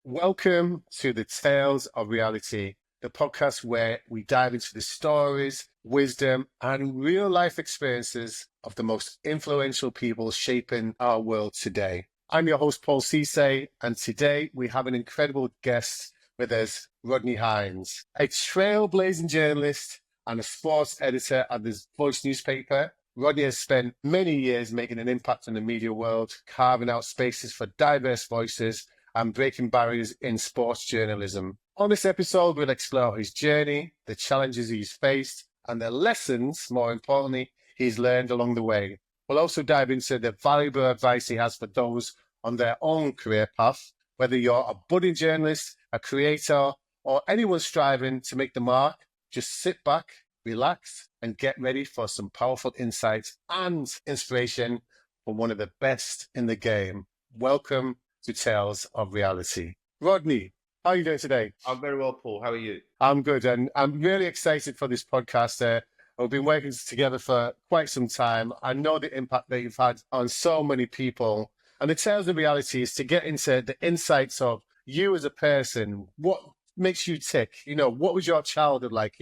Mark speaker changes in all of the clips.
Speaker 1: Welcome to the Tales of Reality, the podcast where we dive into the stories, wisdom, and real life experiences of the most influential people shaping our world today. I'm your host, Paul Sesay, and today we have an incredible guest with us, Rodney Hinds, a trailblazing journalist and a sports editor at the Voice newspaper. Rodney has spent many years making an impact in the media world, carving out spaces for diverse voices and breaking barriers in sports journalism. On this episode, we'll explore his journey, the challenges he's faced, and the lessons, more importantly, he's learned along the way. We'll also dive into the valuable advice he has for those on their own career path, whether you're a budding journalist, a creator, or anyone striving to make the mark. Just sit back, relax, and get ready for some powerful insights and inspiration from one of the best in the game. Welcome to Tales of Reality. Rodney, how are you doing today?
Speaker 2: I'm very well, Paul. How are you?
Speaker 1: I'm good, and I'm really excited for this podcast. We've been working together for quite some time. I know the impact that you've had on so many people. And the Tales of Reality is to get into the insights of you as a person. What makes you tick? What was your childhood like?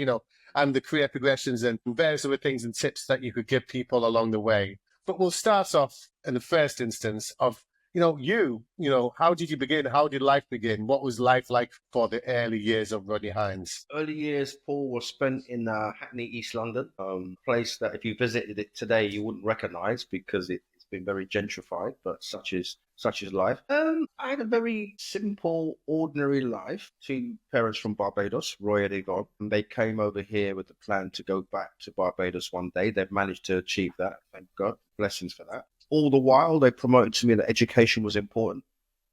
Speaker 1: And the career progressions and various other things and tips that you could give people along the way. But we'll start off in the first instance of how did you begin? How did life begin? What was life like for the early years of Rodney Hinds?
Speaker 2: Early years, Paul, was spent in Hackney, East London, a place that if you visited it today, you wouldn't recognise because it's been very gentrified, but such is life. I had a very simple, ordinary life. Two parents from Barbados, Roy and Yvonne, and they came over here with the plan to go back to Barbados one day. They've managed to achieve that, thank God. Blessings for that. All the while, they promoted to me that education was important,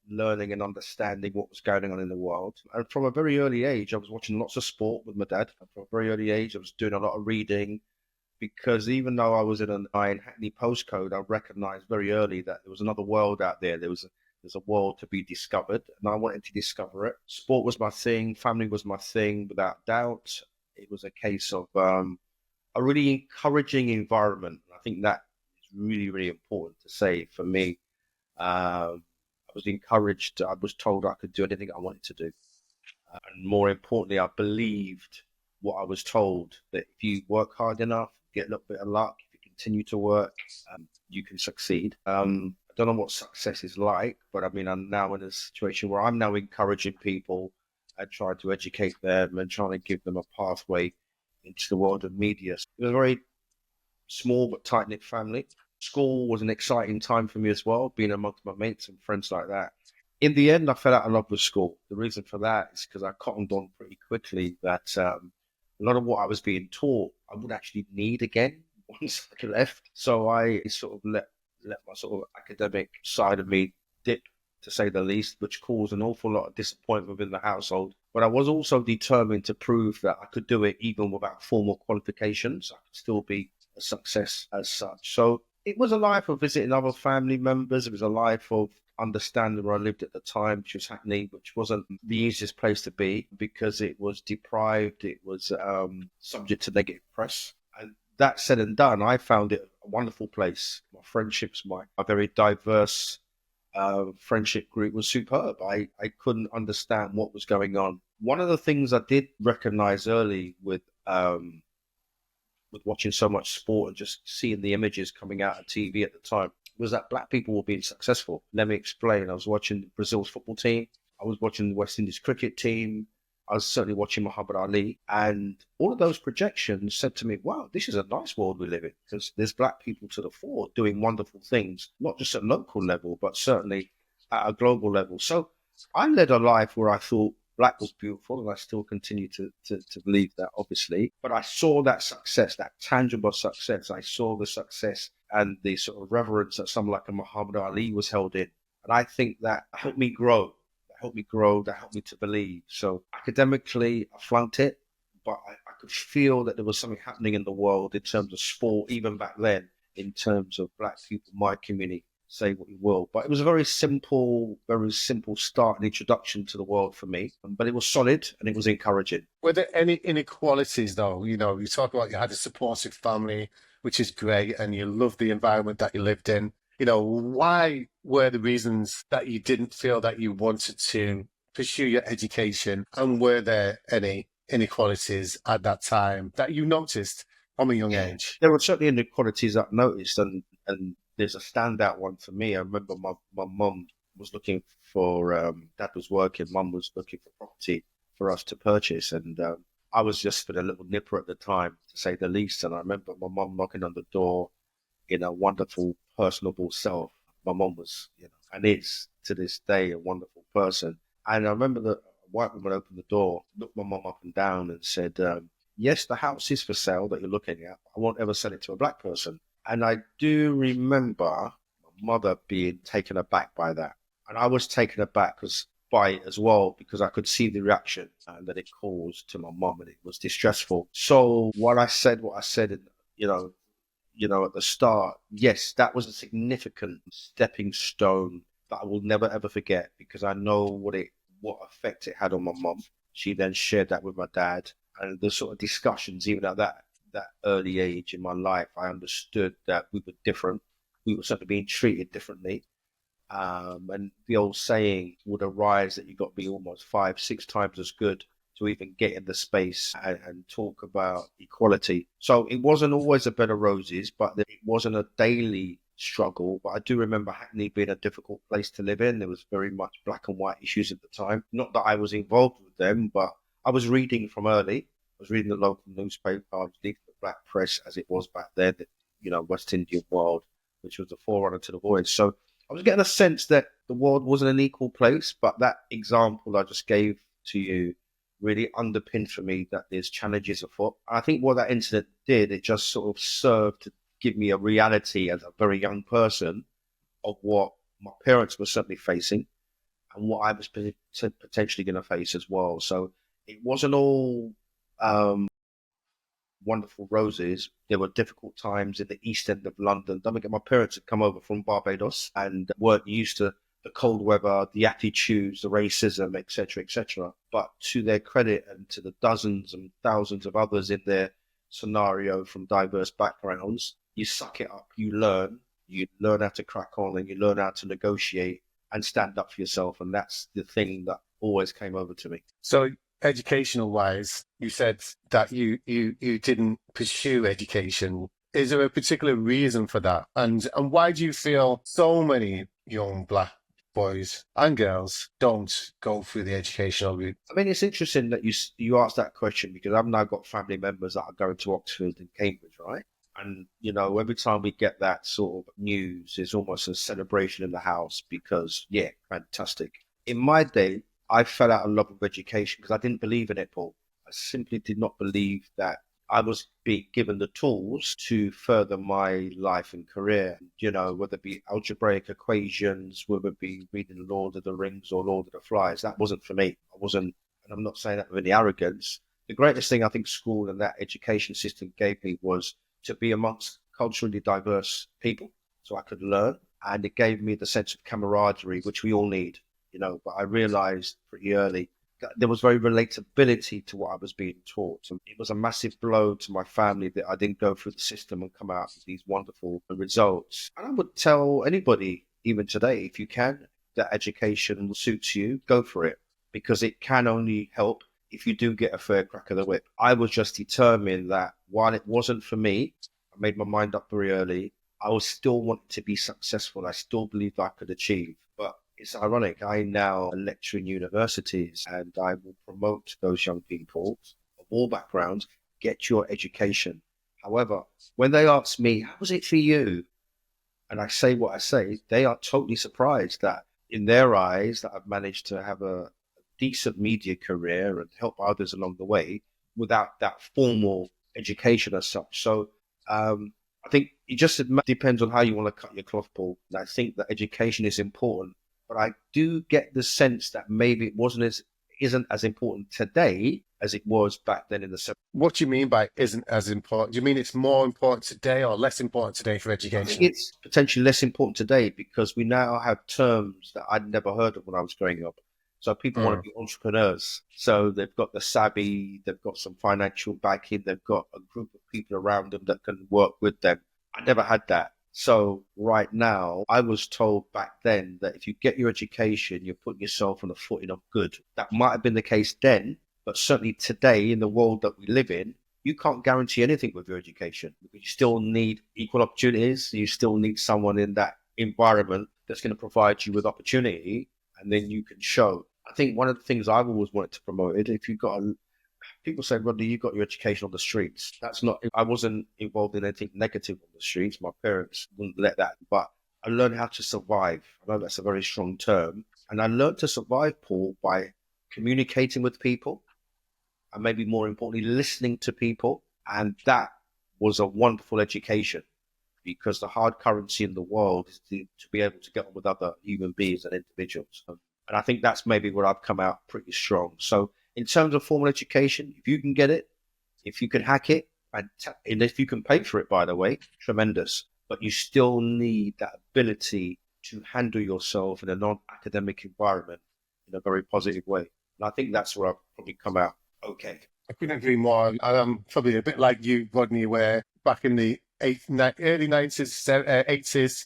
Speaker 2: learning and understanding what was going on in the world. And from a very early age, I was watching lots of sport with my dad. From a very early age, I was doing a lot of reading because even though I was in an Hackney postcode, I recognized very early that there was another world out there. There's a world to be discovered, and I wanted to discover it. Sport was my thing. Family was my thing, without doubt. It was a case of a really encouraging environment. I think that really, really important to say for me. I was encouraged. I was told I could do anything I wanted to do. And more importantly, I believed what I was told, that if you work hard enough, get a little bit of luck, if you continue to work, you can succeed. I don't know what success is like, but I mean, I'm now in a situation where I'm now encouraging people and trying to educate them and trying to give them a pathway into the world of media. It was a very small but tight-knit family. School was an exciting time for me as well, being amongst my mates and friends like that. In the end, I fell out of love with school. The reason for that is because I cottoned on pretty quickly that a lot of what I was being taught, I would actually need again once I left. So I sort of let my sort of academic side of me dip, to say the least, which caused an awful lot of disappointment within the household. But I was also determined to prove that I could do it even without formal qualifications. I could still be a success as such. So it was a life of visiting other family members. It was a life of understanding where I lived at the time, which was Hackney, which wasn't the easiest place to be because it was deprived. It was subject to negative press. And that said and done, I found it a wonderful place. My friendships, my very diverse friendship group was superb. I couldn't understand what was going on. One of the things I did recognize early with watching so much sport and just seeing the images coming out of TV at the time was that black people were being successful. Let me explain. I was watching Brazil's football team. I was watching the West Indies cricket team. I was certainly watching Muhammad Ali. And all of those projections said to me, wow, this is a nice world we live in because there's black people to the fore doing wonderful things, not just at local level, but certainly at a global level. So I led a life where I thought black was beautiful, and I still continue to believe that, obviously. But I saw that success, that tangible success. I saw the success and the sort of reverence that someone like a Muhammad Ali was held in. And I think that helped me grow. That helped me to believe. So academically, I flunked it, but I could feel that there was something happening in the world in terms of sport, even back then, in terms of black people, my community. Say what you will, but it was a very simple start and introduction to the world for me, but it was solid and it was encouraging.
Speaker 1: Were there any inequalities though? You talk about you had a supportive family, which is great, and you love the environment that you lived in. Why were the reasons that you didn't feel that you wanted to pursue your education? And were there any inequalities at that time that you noticed from a young age?
Speaker 2: There were certainly inequalities I noticed, and there's a standout one for me. I remember my mum was looking for, dad was working, mum was looking for property for us to purchase, and I was just a little nipper at the time, to say the least. And I remember my mum knocking on the door in a wonderful, personable self. My mum was, and is to this day a wonderful person. And I remember that a white woman opened the door, looked my mum up and down, and said, yes, the house is for sale that you're looking at. I won't ever sell it to a black person. And I do remember my mother being taken aback by that. And I was taken aback by it as well, because I could see the reaction that it caused to my mum, and it was distressful. So what I said, at the start, yes, that was a significant stepping stone that I will never ever forget, because I know what effect it had on my mum. She then shared that with my dad, and the sort of discussions, even at that early age in my life, I understood that we were different. We were certainly being treated differently. And the old saying would arise that you've got to be almost 5-6 times as good to even get in the space and talk about equality. So it wasn't always a bed of roses, but it wasn't a daily struggle. But I do remember Hackney being a difficult place to live in. There was very much black and white issues at the time. Not that I was involved with them, but I was reading from early. I was reading the local newspaper. I was reading the black press, as it was back then, West Indian world, which was the forerunner to the voyage. So I was getting a sense that the world wasn't an equal place, but that example I just gave to you really underpinned for me that there's challenges afoot. I think what that incident did, it just sort of served to give me a reality as a very young person of what my parents were certainly facing and what I was potentially going to face as well. So it wasn't all wonderful roses. There were difficult times in the East End of London. Don't forget, my parents had come over from Barbados and weren't used to the cold weather, the attitudes, the racism, etc., etc. But to their credit, and to the dozens and thousands of others in their scenario from diverse backgrounds, you suck it up, you learn how to crack on, and you learn how to negotiate and stand up for yourself. And that's the thing that always came over to me.
Speaker 1: So educational wise, you said that you didn't pursue education. Is there a particular reason for that? And why do you feel so many young black boys and girls don't go through the educational route?
Speaker 2: I mean, it's interesting that you asked that question, because I've now got family members that are going to Oxford and Cambridge, right? And, every time we get that sort of news, it's almost a celebration in the house, because, yeah, fantastic. In my day, I fell out of love with education because I didn't believe in it, Paul. I simply did not believe that I was being given the tools to further my life and career, whether it be algebraic equations, whether it be reading Lord of the Rings or Lord of the Flies. That wasn't for me. And I'm not saying that with any arrogance. The greatest thing I think school and that education system gave me was to be amongst culturally diverse people so I could learn. And it gave me the sense of camaraderie, which we all need, but I realized pretty early there was very relatability to what I was being taught. And it was a massive blow to my family that I didn't go through the system and come out with these wonderful results. And I would tell anybody, even today, if you can, that education suits you, go for it, because it can only help if you do get a fair crack of the whip. I was just determined that while it wasn't for me, I made my mind up very early, I was still wanting to be successful. I still believed I could achieve. But it's ironic, I now lecture in universities, and I will promote those young people of all backgrounds, get your education. However, when they ask me, how was it for you? And I say what I say, they are totally surprised that in their eyes that I've managed to have a decent media career and help others along the way without that formal education as such. So I think it just depends on how you want to cut your cloth, Paul. And I think that education is important. But I do get the sense that maybe it isn't as important today as it was back then in the 70s.
Speaker 1: What do you mean by isn't as important? Do you mean it's more important today or less important today for education?
Speaker 2: I think it's potentially less important today because we now have terms that I'd never heard of when I was growing up. So people want to be entrepreneurs. So they've got the savvy, they've got some financial backing, they've got a group of people around them that can work with them. I never had that. So right now, I was told back then that if you get your education, you're putting yourself on a footing of good. That might have been the case then, but certainly today in the world that we live in, you can't guarantee anything with your education because you still need equal opportunities. You still need someone in that environment that's going to provide you with opportunity, and then you can show. I think one of the things I've always wanted to promote is if you've got people say, Rodney, you got your education on the streets. That's not, I wasn't involved in anything negative on the streets. My parents wouldn't let that, but I learned how to survive. I know that's a very strong term. And I learned to survive, Paul, by communicating with people and maybe more importantly, listening to people. And that was a wonderful education because the hard currency in the world is to be able to get on with other human beings and individuals. And I think that's maybe where I've come out pretty strong. So in terms of formal education, if you can get it, if you can hack it, and if you can pay for it, by the way, tremendous. But you still need that ability to handle yourself in a non-academic environment in a very positive way. And I think that's where I've probably come out okay.
Speaker 1: I couldn't agree more. I'm probably a bit like you, Rodney, where back in the early 90s,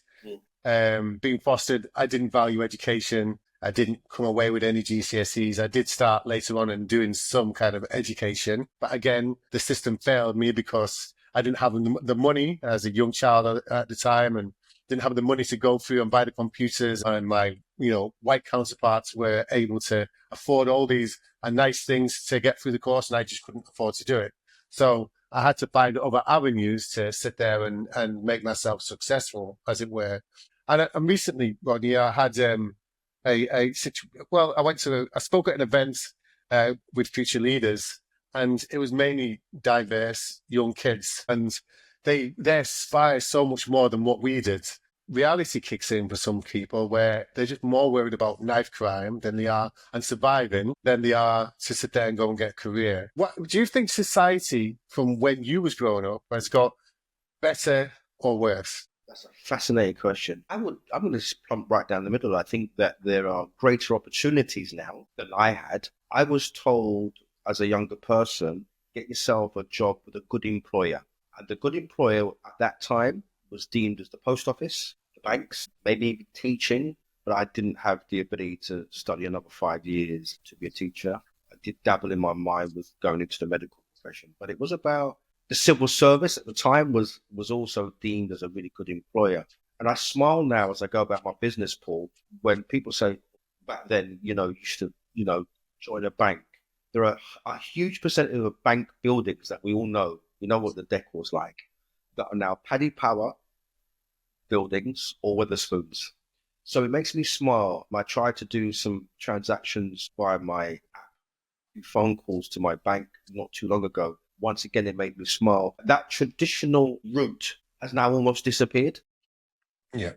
Speaker 1: 80s, being fostered, I didn't value education. I didn't come away with any GCSEs. I did start later on and doing some kind of education. But again, the system failed me because I didn't have the money as a young child at the time and didn't have the money to go through and buy the computers. And my, white counterparts were able to afford all these nice things to get through the course, and I just couldn't afford to do it. So I had to find other avenues to sit there and make myself successful, as it were. And recently, Rodney, I had I spoke at an event with future leaders, and it was mainly diverse young kids, and they aspire so much more than what we did. Reality kicks in for some people where they're just more worried about knife crime than they are and surviving than they are to sit there and go and get a career. What do you think society from when you was growing up has got better or worse?
Speaker 2: That's a fascinating question. I'm going to plump right down the middle. I think that there are greater opportunities now than I had. I was told as a younger person, get yourself a job with a good employer. And the good employer at that time was deemed as the post office, the banks, maybe even teaching, but I didn't have the ability to study another 5 years to be a teacher. I did dabble in my mind with going into the medical profession, but it was about the civil service at the time was also deemed as a really good employer. And I smile now as I go about my business, Paul, when people say back then, you should, join a bank. There are a huge percentage of bank buildings that we all know, what the deck was like, that are now Paddy Power buildings or Wetherspoons. So it makes me smile. I tried to do some transactions via my app, phone calls to my bank not too long ago. Once again, it made me smile. That traditional route has now almost disappeared.
Speaker 1: Yeah.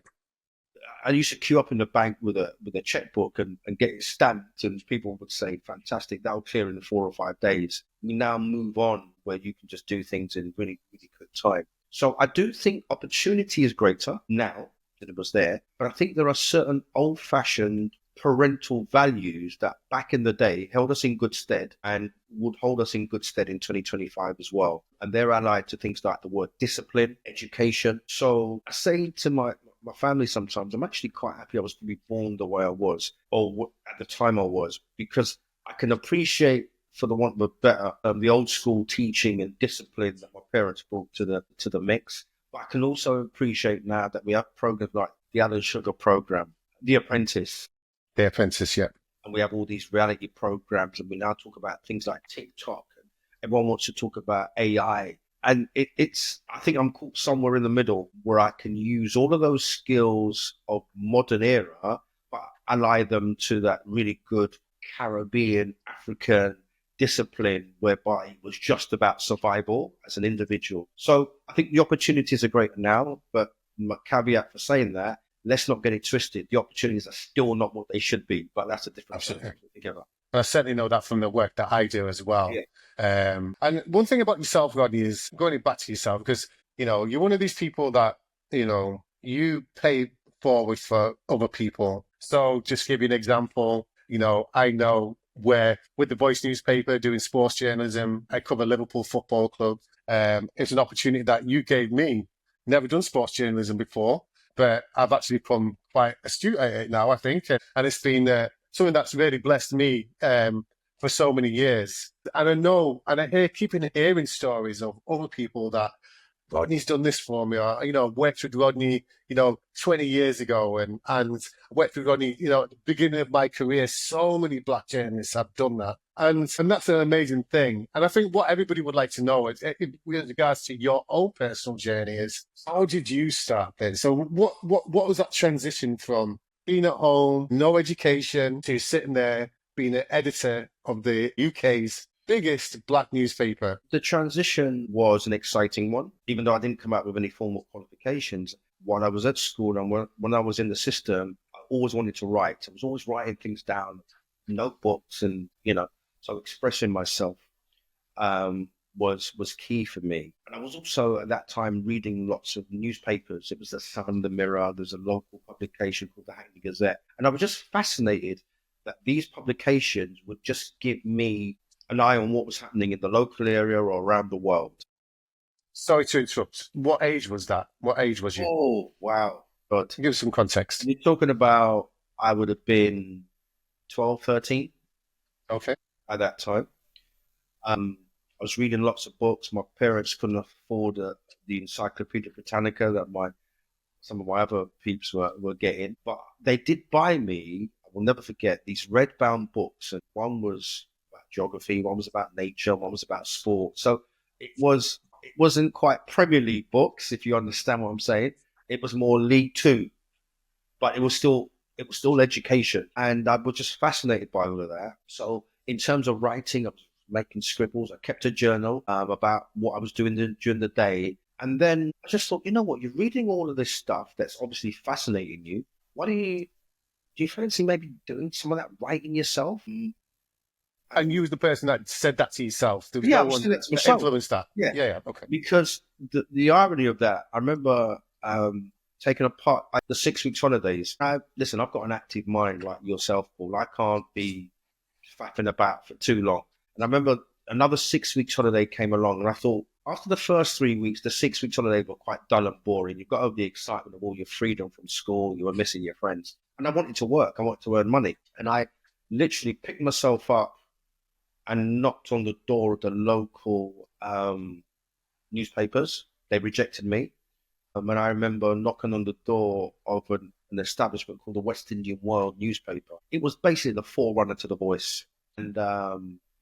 Speaker 2: I used to queue up in the bank with a checkbook and get it stamped, and people would say, fantastic, that'll clear in 4 or 5 days. We now move on where you can just do things in really, really quick time. So I do think opportunity is greater now than it was there, but I think there are certain old-fashioned parental values that back in the day held us in good stead and would hold us in good stead in 2025 as well. And they're allied to things like the word discipline, education. So I say to my family sometimes, I'm actually quite happy I was to be born the way I was, or at the time I was, because I can appreciate, for the want of a better, the old school teaching and discipline that my parents brought to the mix. But I can also appreciate now that we have programs like the Alan Sugar program, The Apprentice.
Speaker 1: The Apprentice, yeah.
Speaker 2: And we have all these reality programs, and we now talk about things like TikTok, and everyone wants to talk about AI. And it's, I think I'm caught somewhere in the middle where I can use all of those skills of modern era, but ally them to that really good Caribbean, African discipline whereby it was just about survival as an individual. So I think the opportunities are great now, but my caveat for saying that, let's not get it twisted. The opportunities are still not what they should be, but that's a different subject altogether.
Speaker 1: I certainly know that from the work that I do as well. Yeah. And one thing about yourself, Rodney, is going back to yourself, because, you're one of these people that, you pay forward for other people. So just give you an example, I know where with the Voice newspaper doing sports journalism, I cover Liverpool Football Club. It's an opportunity that you gave me. Never done sports journalism before, but I've actually become quite astute at it now, I think. And it's been something that's really blessed me for so many years. And I know, and I keeping hearing stories of other people that Rodney's done this for me, or, worked with Rodney, 20 years ago, and worked with Rodney, at the beginning of my career. So many black journalists have done that. And that's an amazing thing. And I think what everybody would like to know is, with regards to your own personal journey, is how did you start then? So what was that transition from being at home, no education, to sitting there being an editor of the UK's biggest black newspaper?
Speaker 2: The transition was an exciting one, even though I didn't come out with any formal qualifications. While I was at school and when I was in the system, I always wanted to write. I was always writing things down, notebooks, and, so expressing myself was key for me. And I was also at that time reading lots of newspapers. It was the Sun, the Mirror. There's a local publication called the Hackney Gazette. And I was just fascinated that these publications would just give me an eye on what was happening in the local area or around the world.
Speaker 1: Sorry to interrupt. What age was that? What age was you?
Speaker 2: Oh, wow. But
Speaker 1: give us some context.
Speaker 2: You're talking about, I would have been 12, 13.
Speaker 1: Okay.
Speaker 2: At that time. I was reading lots of books. My parents couldn't afford the Encyclopedia Britannica that some of my other peeps were getting. But they did buy me, I will never forget, these red-bound books. And one was about geography, one was about nature, one was about sport. So it wasn't quite Premier League books, if you understand what I'm saying. It was more League Two, but it was still education, and I was just fascinated by all of that. So in terms of writing, I was making scribbles. I kept a journal about what I was doing during the day, and then I just thought, you know what? You're reading all of this stuff that's obviously fascinating you. Why do you fancy maybe doing some of that writing yourself?
Speaker 1: And you was the person that said that to yourself. There was
Speaker 2: no
Speaker 1: one that influenced that.
Speaker 2: Yeah.
Speaker 1: Okay.
Speaker 2: Because the irony of that, I remember taking apart the 6 weeks holidays. Listen, I've got an active mind like yourself, Paul. I can't be faffing about for too long. And I remember another 6 weeks holiday came along, and I thought, after the first 3 weeks, the 6 weeks holiday were quite dull and boring. You got over the excitement of all your freedom from school. You were missing your friends. And I wanted to work. I wanted to earn money. And I literally picked myself up and knocked on the door of the local newspapers. They rejected me. And I remember knocking on the door of an establishment called the West Indian World newspaper. It was basically the forerunner to The Voice. And I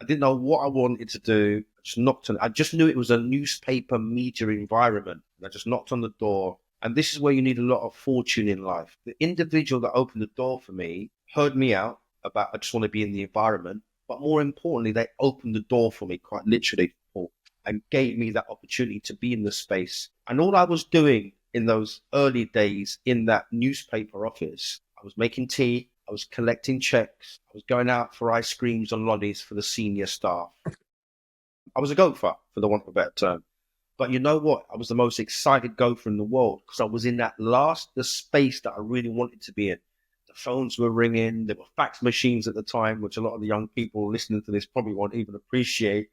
Speaker 2: didn't know what I wanted to do. I just knocked on it. I just knew it was a newspaper media environment. And I just knocked on the door. And this is where you need a lot of fortune in life. The individual that opened the door for me heard me out about, I just want to be in the environment. But more importantly, they opened the door for me, quite literally, Paul, and gave me that opportunity to be in the space. And all I was doing in those early days in that newspaper office, I was making tea, I was collecting checks, I was going out for ice creams and lollies for the senior staff. I was a gopher, for the want of a better term. But you know what? I was the most excited gopher in the world because I was in the space that I really wanted to be in. The phones were ringing. There were fax machines at the time, which a lot of the young people listening to this probably won't even appreciate.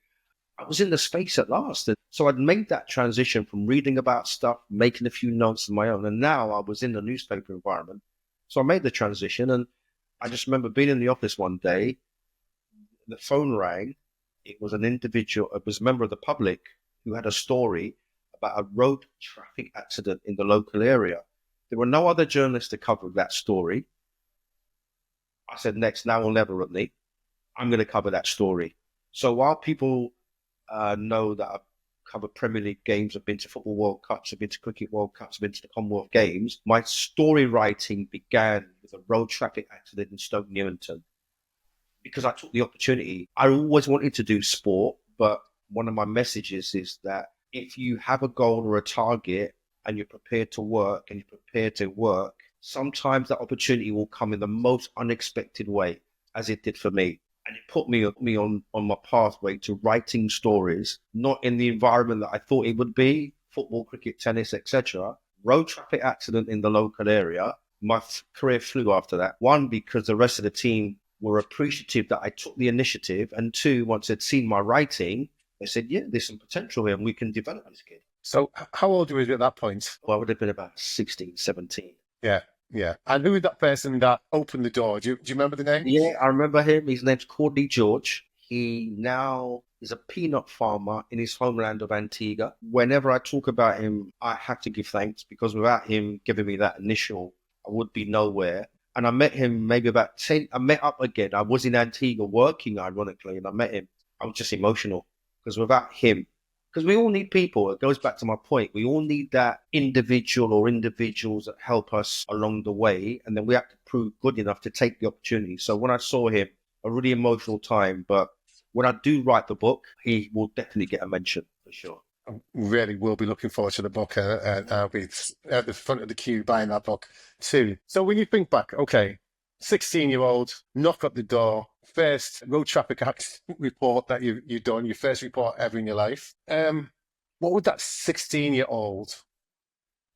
Speaker 2: I was in the space at last. And so I'd made that transition from reading about stuff, making a few notes of my own. And now I was in the newspaper environment. So I made the transition. And I just remember being in the office one day. The phone rang. It was an individual, it was a member of the public who had a story about a road traffic accident in the local area. There were no other journalists to cover that story. I said, next, now or never, Rodney. I'm going to cover that story. So while people know that I've covered Premier League games, I've been to Football World Cups, I've been to Cricket World Cups, I've been to the Commonwealth Games, my story writing began with a road traffic accident in Stoke Newington. Because I took the opportunity. I always wanted to do sport, but one of my messages is that if you have a goal or a target and you're prepared to work sometimes that opportunity will come in the most unexpected way, as it did for me. And it put me on my pathway to writing stories, not in the environment that I thought it would be, football, cricket, tennis, etc. Road traffic accident in the local area. My career flew after that. One, because the rest of the team were appreciative that I took the initiative. And two, once they'd seen my writing, they said, yeah, there's some potential here and we can develop this kid.
Speaker 1: So how old were you at that point?
Speaker 2: Well, I would have been about 16, 17.
Speaker 1: Yeah, yeah. And who was that person that opened the door? Do you remember the name?
Speaker 2: Yeah, I remember him. His name's Courtney George. He now is a peanut farmer in his homeland of Antigua. Whenever I talk about him, I have to give thanks because without him giving me that initial, I would be nowhere. And I met him maybe about 10. I met up again. I was in Antigua working, ironically, and I met him. I was just emotional because without him, because we all need people. It goes back to my point. We all need that individual or individuals that help us along the way. And then we have to prove good enough to take the opportunity. So when I saw him, a really emotional time. But when I do write the book, he will definitely get a mention for sure.
Speaker 1: I really will be looking forward to the book. I'll be at the front of the queue buying that book too. So when you think back, okay, 16-year-old, knock at the door, first road traffic accident report that you've done, your first report ever in your life. What would that 16-year-old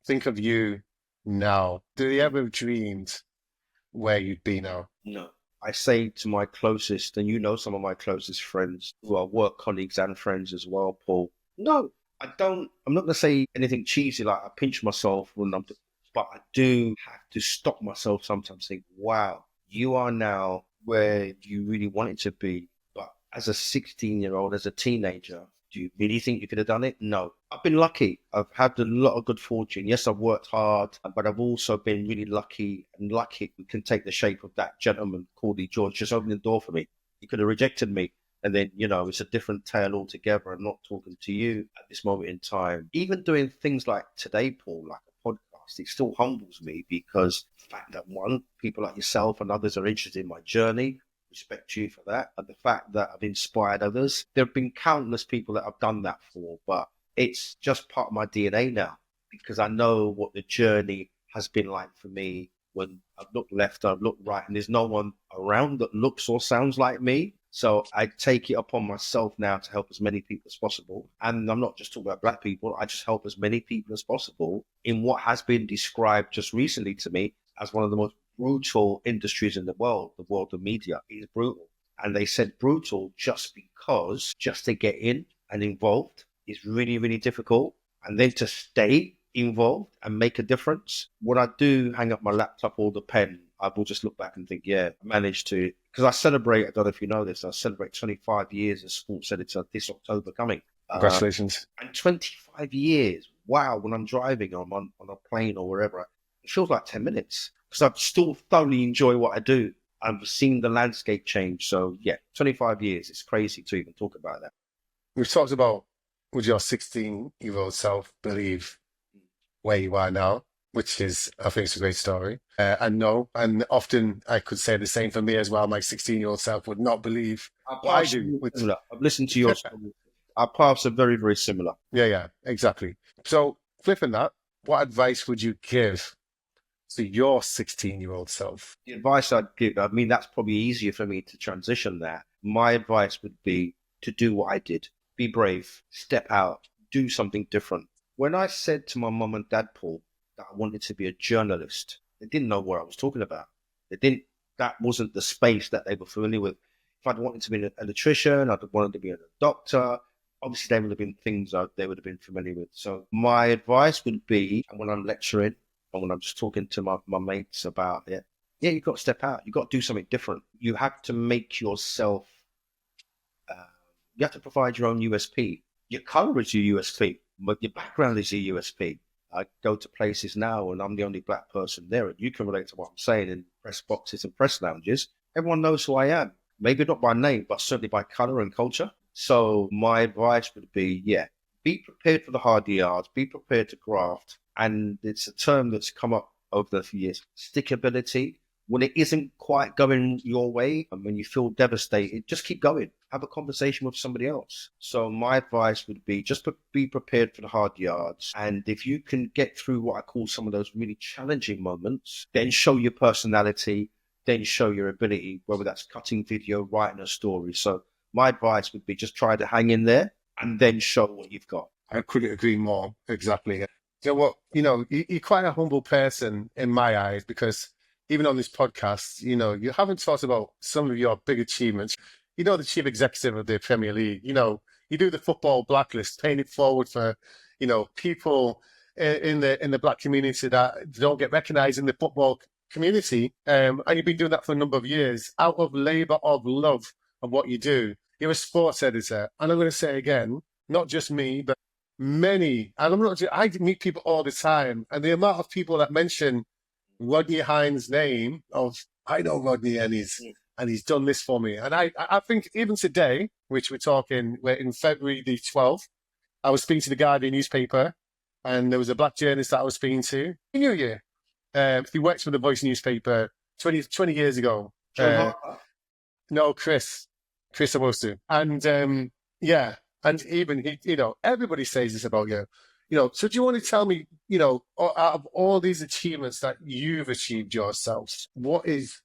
Speaker 1: think of you now? Did he ever have dreamed where you'd be now?
Speaker 2: No. I say to my closest, and you know some of my closest friends who are work colleagues and friends as well, Paul. No, I don't. I'm not going to say anything cheesy like I pinch myself when but I do have to stop myself sometimes. Think, wow, you are now where you really wanted to be. But as a 16-year-old, as a teenager, do you really think you could have done it? No. I've been lucky. I've had a lot of good fortune. Yes, I've worked hard, but I've also been really lucky. And lucky can take the shape of that gentleman, Cordy George, just opening the door for me. He could have rejected me. And then, it's a different tale altogether. I'm not talking to you at this moment in time. Even doing things like today, Paul, like a podcast, it still humbles me because the fact that one, people like yourself and others are interested in my journey, respect you for that. And the fact that I've inspired others. There have been countless people that I've done that for, but it's just part of my DNA now because I know what the journey has been like for me when I've looked left, I've looked right, and there's no one around that looks or sounds like me. So I take it upon myself now to help as many people as possible. And I'm not just talking about Black people. I just help as many people as possible in what has been described just recently to me as one of the most brutal industries in the world of media. Is brutal. And they said brutal just because just to get in and involved is really, really difficult. And then to stay involved and make a difference. When I do hang up my laptop or the pen, I will just look back and think, yeah, I managed to, because I celebrate, I don't know if you know this, I celebrate 25 years as sports editor this October coming.
Speaker 1: Congratulations.
Speaker 2: And 25 years, wow, when I'm driving, I'm on a plane or wherever, it feels like 10 minutes because I still thoroughly enjoy what I do. I've seen the landscape change. So yeah, 25 years, it's crazy to even talk about that.
Speaker 1: We've talked about, would your 16-year-old self believe where you are now? Which is, I think it's a great story. And no, and often I could say the same for me as well. My 16-year-old self would not believe what I do.
Speaker 2: I've listened to your story. Our paths are very, very similar.
Speaker 1: Yeah, exactly. So flipping that, what advice would you give to your 16-year-old self?
Speaker 2: The advice I'd give, I mean, that's probably easier for me to transition that. My advice would be to do what I did. Be brave, step out, do something different. When I said to my mum and dad, Paul, that I wanted to be a journalist, they didn't know what I was talking about. That wasn't the space that they were familiar with. If I'd wanted to be an electrician, I'd wanted to be a doctor, obviously they would have been things they would have been familiar with. So my advice would be, and when I'm lecturing, and when I'm just talking to my mates about it, yeah, you've got to step out. You've got to do something different. You have to make yourself, you have to provide your own USP. Your color is your USP, but your background is your USP. I go to places now and I'm the only Black person there, and you can relate to what I'm saying in press boxes and press lounges. Everyone knows who I am. Maybe not by name, but certainly by color and culture. So my advice would be, yeah, be prepared for the hard yards, be prepared to graft. And it's a term that's come up over the years, stickability. When it isn't quite going your way and when you feel devastated, just keep going. Have a conversation with somebody else. So my advice would be just be prepared for the hard yards. And if you can get through what I call some of those really challenging moments, then show your personality, then show your ability, whether that's cutting video, writing a story. So my advice would be just try to hang in there and then show what you've got.
Speaker 1: I couldn't agree more. Exactly. You know what? You're quite a humble person in my eyes because even on this podcast, you haven't talked about some of your big achievements. The chief executive of the Premier League, you do the football blacklist, paying it forward for, people in the black community that don't get recognised in the football community. And you've been doing that for a number of years out of labour of love of what you do. You're a sports editor. And I'm going to say again, not just me, but many, and I meet people all the time, and the amount of people that mention Rodney Hinds' name I know Rodney and he's done this for me. And I think even today, which we're in February the 12th, I was speaking to the Guardian newspaper, and there was a black journalist that I was speaking to. He knew you. He worked for the Voice newspaper 20 years ago. No, Chris supposed to. And yeah, and even everybody says this about you. So do you want to tell me, out of all these achievements that you've achieved yourself, what is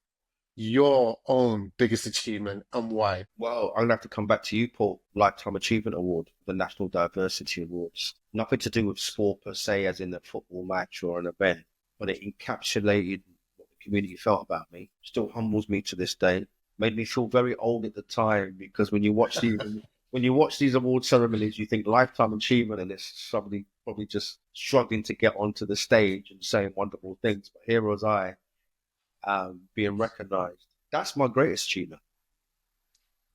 Speaker 1: your own biggest achievement and why?
Speaker 2: Well, I'm going to have to come back to you, Paul. Lifetime Achievement Award, the National Diversity Awards. Nothing to do with sport per se, as in a football match or an event, but it encapsulated what the community felt about me. Still humbles me to this day. Made me feel very old at the time, because when you watch these award ceremonies, you think lifetime achievement, and it's somebody probably just struggling to get onto the stage and saying wonderful things. But here was I, being recognized. That's my greatest achievement.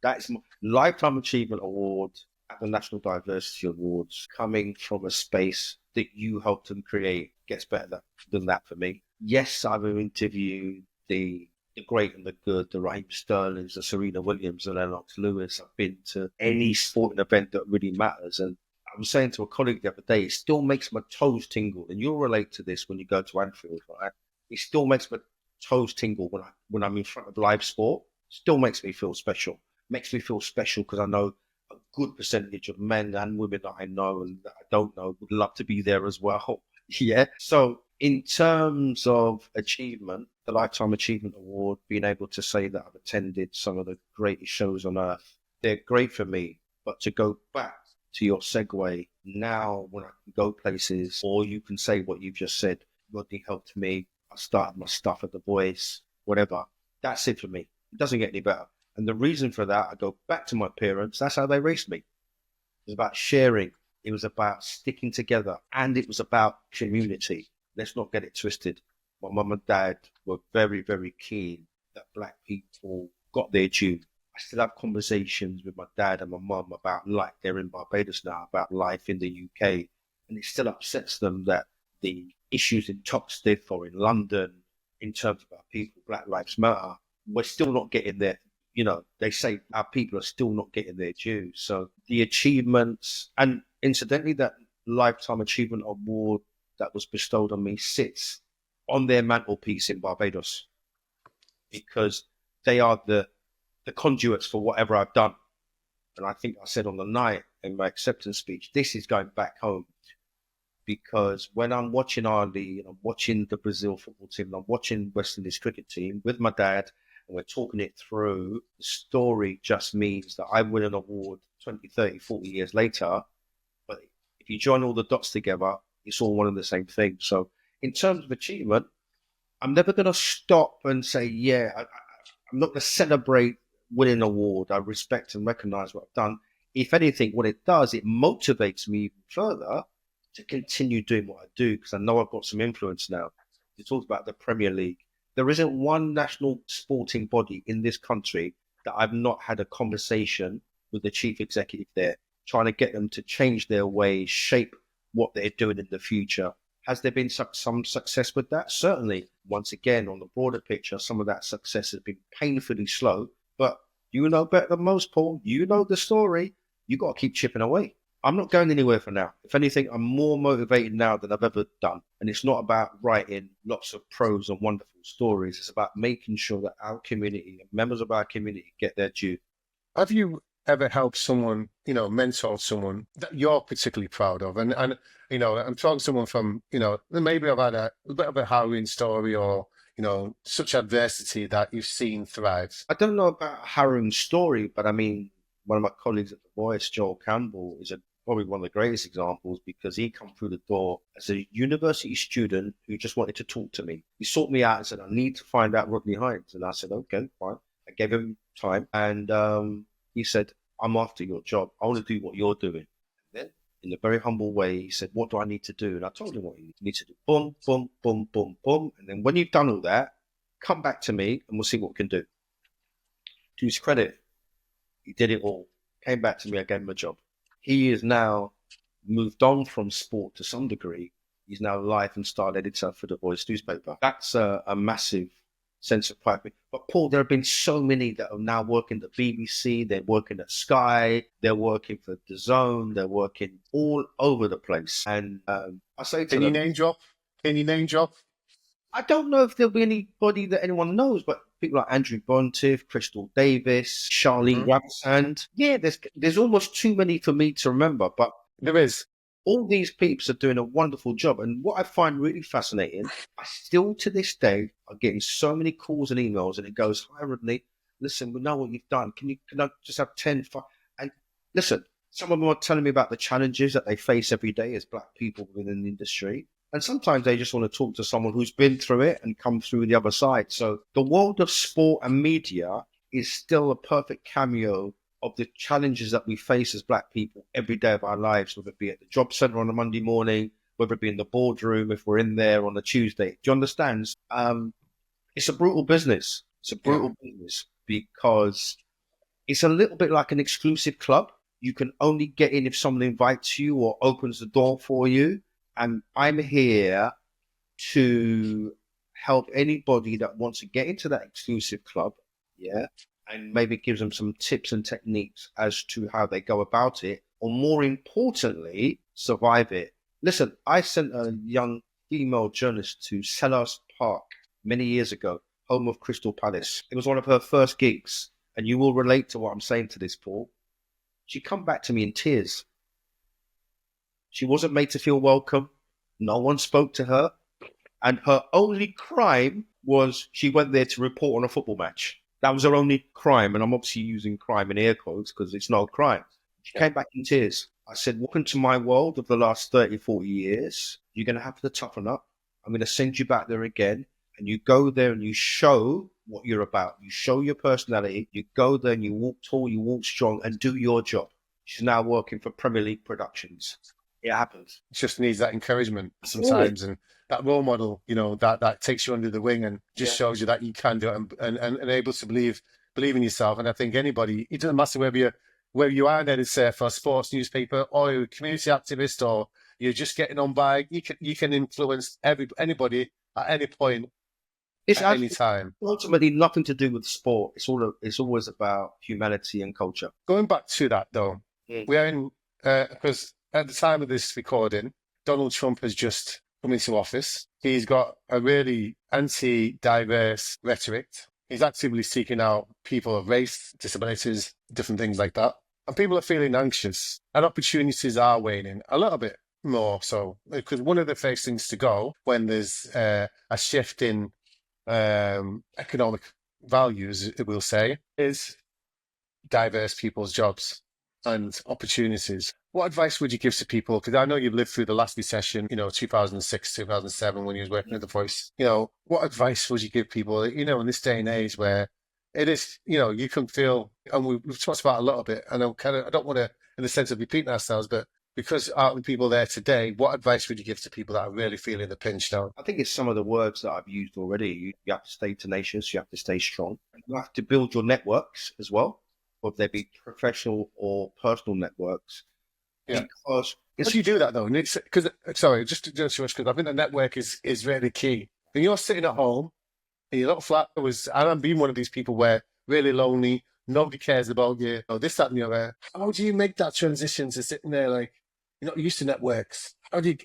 Speaker 2: That is my lifetime achievement award at the National Diversity Awards, coming from a space that you helped them create. Gets better than that for me. Yes, I've interviewed the great and the good, the Raheem Sterlings, the Serena Williams, and Lennox Lewis. I've been to any sporting event that really matters. And I was saying to a colleague the other day, it still makes my toes tingle. And you'll relate to this when you go to Anfield, right? It still makes my toes tingle when I'm in front of live sport. Still makes me feel special. Makes me feel special because I know a good percentage of men and women that I know and that I don't know would love to be there as well. Yeah. So in terms of achievement, the Lifetime Achievement Award, being able to say that I've attended some of the greatest shows on earth, they're great for me. But to go back to your segue, now when I can go places, or you can say what you've just said, Rodney helped me, I started my stuff at The Voice, whatever, that's it for me. It doesn't get any better. And the reason for that, I go back to my parents, that's how they raised me. It was about sharing. It was about sticking together, and it was about community. Let's not get it twisted. My mum and dad were very, very keen that black people got their due. I still have conversations with my dad and my mum about life. They're in Barbados now, about life in the UK. And it still upsets them that the issues in Toxteth or in London, in terms of our people, Black Lives Matter, we're still not getting there. They say our people are still not getting their due. So the achievements, and incidentally, that Lifetime Achievement Award that was bestowed on me sits on their mantelpiece in Barbados, because they are the conduits for whatever I've done. And I think I said on the night in my acceptance speech, this is going back home, because when I'm watching our league and I'm watching the Brazil football team and I'm watching West Indies cricket team with my dad, and we're talking it through, the story just means that I win an award 20, 30, 40 years later. But if you join all the dots together, it's all one and the same thing. So in terms of achievement, I'm never going to stop and say, I'm not going to celebrate winning an award. I respect and recognize what I've done. If anything, what it does, it motivates me even further to continue doing what I do, because I know I've got some influence now. You talked about the Premier League. There isn't one national sporting body in this country that I've not had a conversation with the chief executive there, trying to get them to change their ways, shape what they're doing in the future. Has there been some success with that? Certainly. Once again, on the broader picture, some of that success has been painfully slow. But you know better than most, Paul. You know the story. You got to keep chipping away. I'm not going anywhere for now. If anything, I'm more motivated now than I've ever done. And it's not about writing lots of prose and wonderful stories. It's about making sure that our community and members of our community get their due.
Speaker 1: Have you ever helped someone, mentor someone that you're particularly proud of? And I'm talking to someone from, maybe I've had a bit of a harrowing story, or, such adversity that you've seen thrive.
Speaker 2: I don't know about a harrowing story, but I mean, one of my colleagues at The Voice, Joel Campbell, is a probably one of the greatest examples because he come through the door as a university student who just wanted to talk to me. He sought me out and said, I need to find out Rodney Hinds. And I said, okay, fine. I gave him time. And he said, I'm after your job. I want to do what you're doing. And then in a very humble way, he said, what do I need to do? And I told him what you need to do. Boom, boom, boom, boom, boom. And then when you've done all that, come back to me and we'll see what we can do. To his credit, he did it all. Came back to me, I gave him a job. He is now moved on from sport to some degree. He's now life and style editor for the Voice newspaper. That's a massive sense of pride. But Paul, there have been so many that are now working at the BBC, they're working at Sky, they're working for The Zone, they're working all over the place. And I say to them...
Speaker 1: Can you name drop?
Speaker 2: I don't know if there'll be anybody that anyone knows, but people like Andrew Bontiff, Crystal Davis, Charlene Ramsand. Yeah, there's almost too many for me to remember, but
Speaker 1: there is.
Speaker 2: All these peeps are doing a wonderful job. And what I find really fascinating, I still to this day are getting so many calls and emails, and it goes, hi, Rodney, listen, we know what you've done. Can I just have 10? And listen, some of them are telling me about the challenges that they face every day as Black people within the industry. And sometimes they just want to talk to someone who's been through it and come through the other side. So the world of sport and media is still a perfect cameo of the challenges that we face as Black people every day of our lives, whether it be at the job centre on a Monday morning, whether it be in the boardroom, if we're in there on a Tuesday. Do you understand? It's a brutal business. It's a brutal business because it's a little bit like an exclusive club. You can only get in if someone invites you or opens the door for you. And I'm here to help anybody that wants to get into that exclusive club, and maybe gives them some tips and techniques as to how they go about it, or more importantly, survive it. Listen, I sent a young female journalist to Selhurst Park many years ago, home of Crystal Palace. It was one of her first gigs, and you will relate to what I'm saying to this, Paul. She come back to me in tears. She wasn't made to feel welcome. No one spoke to her. And her only crime was she went there to report on a football match. That was her only crime. And I'm obviously using crime in air quotes because it's no crime. She came back in tears. I said, welcome to my world of the last 30, 40 years. You're going to have to toughen up. I'm going to send you back there again. And you go there and you show what you're about. You show your personality. You go there and you walk tall, you walk strong, and do your job. She's now working for Premier League Productions. It happens.
Speaker 1: It just needs that encouragement sometimes, and that role model, that takes you under the wing and just shows you that you can do it and able to believe in yourself. And I think anybody, it doesn't matter where you are, then it's for a sports newspaper or you're a community activist or you're just getting on by. You can influence anybody at any point. It's at any time.
Speaker 2: Ultimately, nothing to do with sport. It's always about humanity and culture.
Speaker 1: Going back to that, though, we are in because at the time of this recording, Donald Trump has just come into office. He's got a really anti-diverse rhetoric. He's actively seeking out people of race, disabilities, different things like that. And people are feeling anxious, and opportunities are waning a little bit more so. Because one of the first things to go when there's a shift in economic values, we'll say, is diverse people's jobs and opportunities. What advice would you give to people? Because I know you've lived through the last recession, 2006, 2007, when you was working at The Voice. What advice would you give people, in this day and age where it is, you can feel, and we've talked about it a little bit, and I don't want to, in the sense of repeating ourselves, but because out of the people there today, what advice would you give to people that are really feeling the pinch now?
Speaker 2: I think it's some of the words that I've used already. You have to stay tenacious. You have to stay strong. You have to build your networks as well, whether they be professional or personal networks.
Speaker 1: Yeah. Because how do you do that though? Because I think the network is really key. When you're sitting at home in your little flat, and I'm being one of these people where really lonely, nobody cares about you, this, that, and the other. How do you make that transition to sitting there like you're not used to networks? How do you?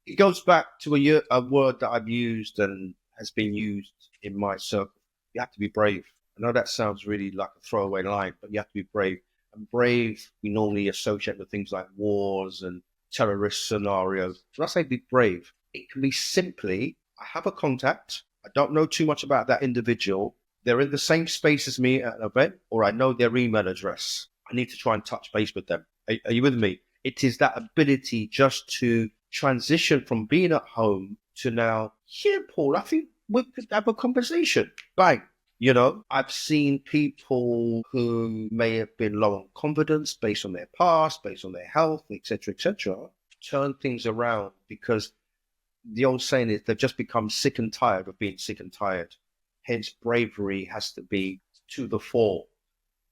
Speaker 2: It goes back to a word that I've used and has been used in my circle. You have to be brave. I know that sounds really like a throwaway line, but you have to be brave. And brave, we normally associate with things like wars and terrorist scenarios. When I say be brave, it can be simply, I have a contact. I don't know too much about that individual. They're in the same space as me at an event, or I know their email address. I need to try and touch base with them. Are you with me? It is that ability just to transition from being at home to now, yeah, Paul, I think we could have a conversation. Bang. You know, I've seen people who may have been low on confidence based on their past, based on their health, etc., turn things around because the old saying is they've just become sick and tired of being sick and tired. Hence, bravery has to be to the fore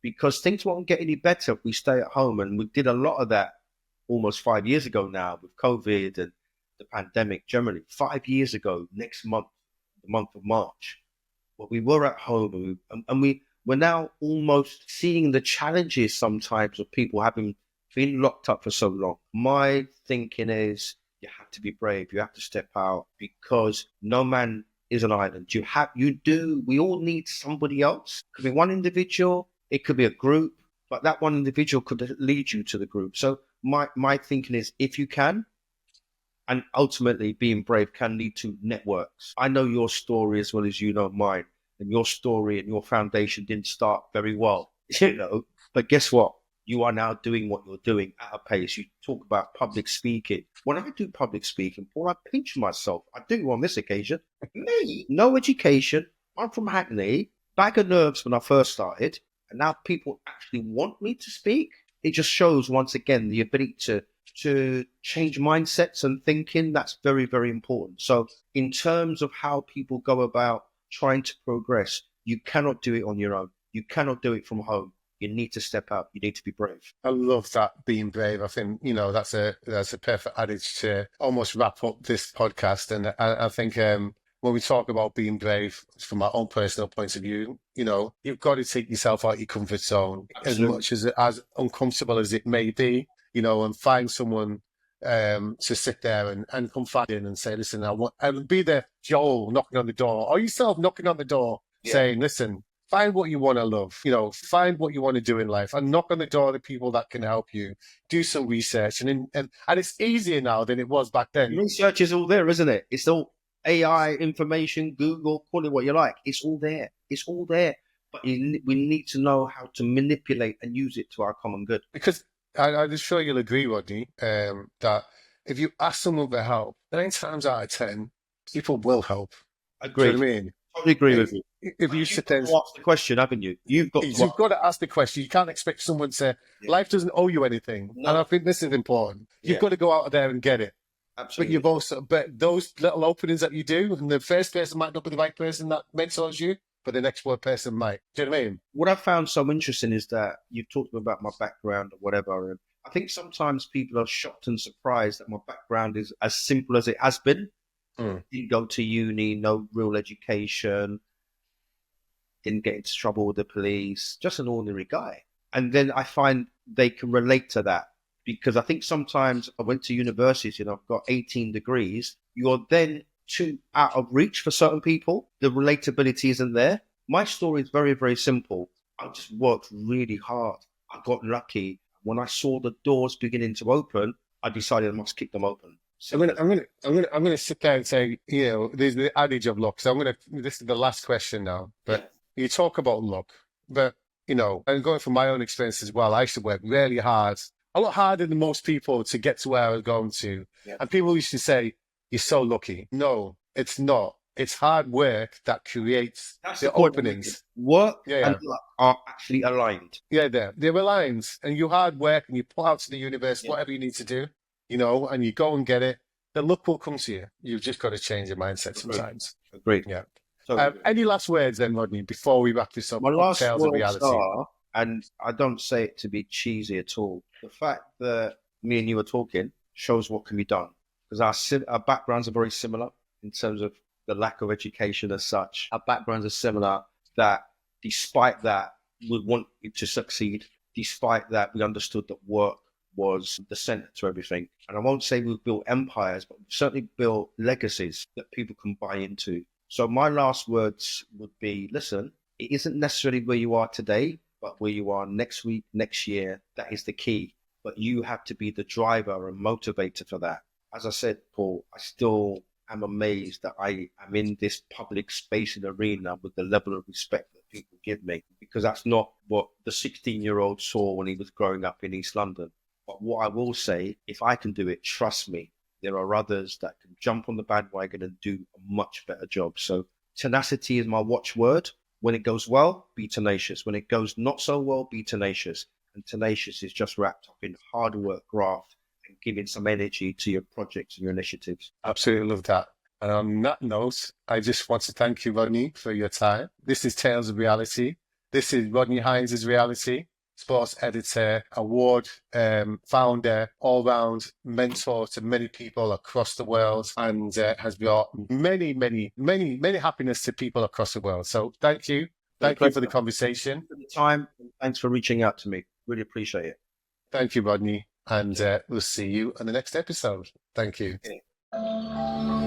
Speaker 2: because things won't get any better if we stay at home. And we did a lot of that almost 5 years ago now with COVID and the pandemic generally. 5 years ago, next month, the month of March, but we were at home and we're now almost seeing the challenges sometimes of people having been locked up for so long. My thinking is you have to be brave. You have to step out because no man is an island. We all need somebody else. It could be one individual. It could be a group, but that one individual could lead you to the group. So my thinking is if you can, and ultimately being brave can lead to networks. I know your story as well as you know mine, and your story and your foundation didn't start very well, you know, but guess what? You are now doing what you're doing at a pace. You talk about public speaking. When I do public speaking, Paul, I pinch myself. I do on this occasion. Me, no education. I'm from Hackney, bag of nerves when I first started, and now people actually want me to speak. It just shows once again the ability to change mindsets and thinking. That's very, very important. So in terms of how people go about trying to progress, you cannot do it on your own. You cannot do it from home. You need to step out. You need to be brave.
Speaker 1: I love that, being brave. I think, you know, that's a perfect adage to almost wrap up this podcast. And I think when we talk about being brave, from my own personal point of view, you know, you've got to take yourself out of your comfort zone.
Speaker 2: Absolutely.
Speaker 1: As much as uncomfortable as it may be, you know, and find someone to sit there and confide in and say, listen, and be there, Joel knocking on the door, or yourself knocking on the door, saying, listen, find what you want to love, you know, find what you want to do in life and knock on the door of the people that can help you. Do some research. And it's easier now than it was back then.
Speaker 2: Research is all there, isn't it? It's all AI information, Google, call it what you like. It's all there. It's all there. But we need to know how to manipulate and use it to our common good.
Speaker 1: Because I'm sure you'll agree, Rodney, that if you ask someone for help, 9 times out of 10, people will help.
Speaker 2: Agree.
Speaker 1: Do you know what I mean?
Speaker 2: Totally agree with you.
Speaker 1: If you sit there and
Speaker 2: ask the question, haven't you? You've got
Speaker 1: to ask the question. You can't expect someone to say, life doesn't owe you anything. No. And I think this is important. You've got to go out there and get it.
Speaker 2: Absolutely.
Speaker 1: But those little openings that you do, and the first person might not be the right person that mentors you, but the next person might. Do you know what I mean?
Speaker 2: What I found so interesting is that you've talked about my background or whatever, and I think sometimes people are shocked and surprised that my background is as simple as it has been. Didn't go to uni, no real education, didn't get into trouble with the police, just an ordinary guy. And then I find they can relate to that because I think sometimes I went to universities, you know, I've got 18 degrees. You're then too out of reach for certain people. The relatability isn't there. My story is very, very simple. I just worked really hard. I got lucky. When I saw the doors beginning to open, I decided I must kick them open.
Speaker 1: So I'm gonna sit there and say, you know, there's the adage of luck. So this is the last question now. But you talk about luck, but you know, and going from my own experience as well, I used to work really hard, a lot harder than most people to get to where I was going to. Yeah. And people used to say, "You're so lucky." No, it's not. It's hard work that creates the openings.
Speaker 2: Work and luck are actually aligned.
Speaker 1: Yeah, they're aligned, and you hard work and you put out to the universe whatever you need to do. You know, and you go and get it, the luck will come to you. You've just got to change your mindset sometimes.
Speaker 2: Agreed.
Speaker 1: Yeah. So, any last words then, Rodney, before we wrap this up?
Speaker 2: My last words are, and I don't say it to be cheesy at all, the fact that me and you are talking shows what can be done. Because our backgrounds are very similar in terms of the lack of education as such. Our backgrounds are similar that despite that, we want you to succeed. Despite that, we understood that work was the center to everything. And I won't say we've built empires, but we've certainly built legacies that people can buy into. So my last words would be, listen, it isn't necessarily where you are today, but where you are next week, next year. That is the key. But you have to be the driver and motivator for that. As I said, Paul, I still am amazed that I am in this public space and arena with the level of respect that people give me, because that's not what the 16-year-old saw when he was growing up in East London. But what I will say, if I can do it, trust me, there are others that can jump on the bandwagon and do a much better job. So tenacity is my watchword. When it goes well, be tenacious. When it goes not so well, be tenacious. And tenacious is just wrapped up in hard work, graft, and giving some energy to your projects and your initiatives.
Speaker 1: Absolutely love that. And on that note, I just want to thank you, Rodney, for your time. This is Tales of Reality. This is Rodney Hinds' Reality, sports editor, award founder, all-round mentor to many people across the world, and has brought many happiness to people across the world. So thank you. Thank you for the conversation.
Speaker 2: Thanks for the time. And thanks for reaching out to me. Really appreciate it.
Speaker 1: Thank you, Rodney. And we'll see you on the next episode. Thank you.
Speaker 2: Okay.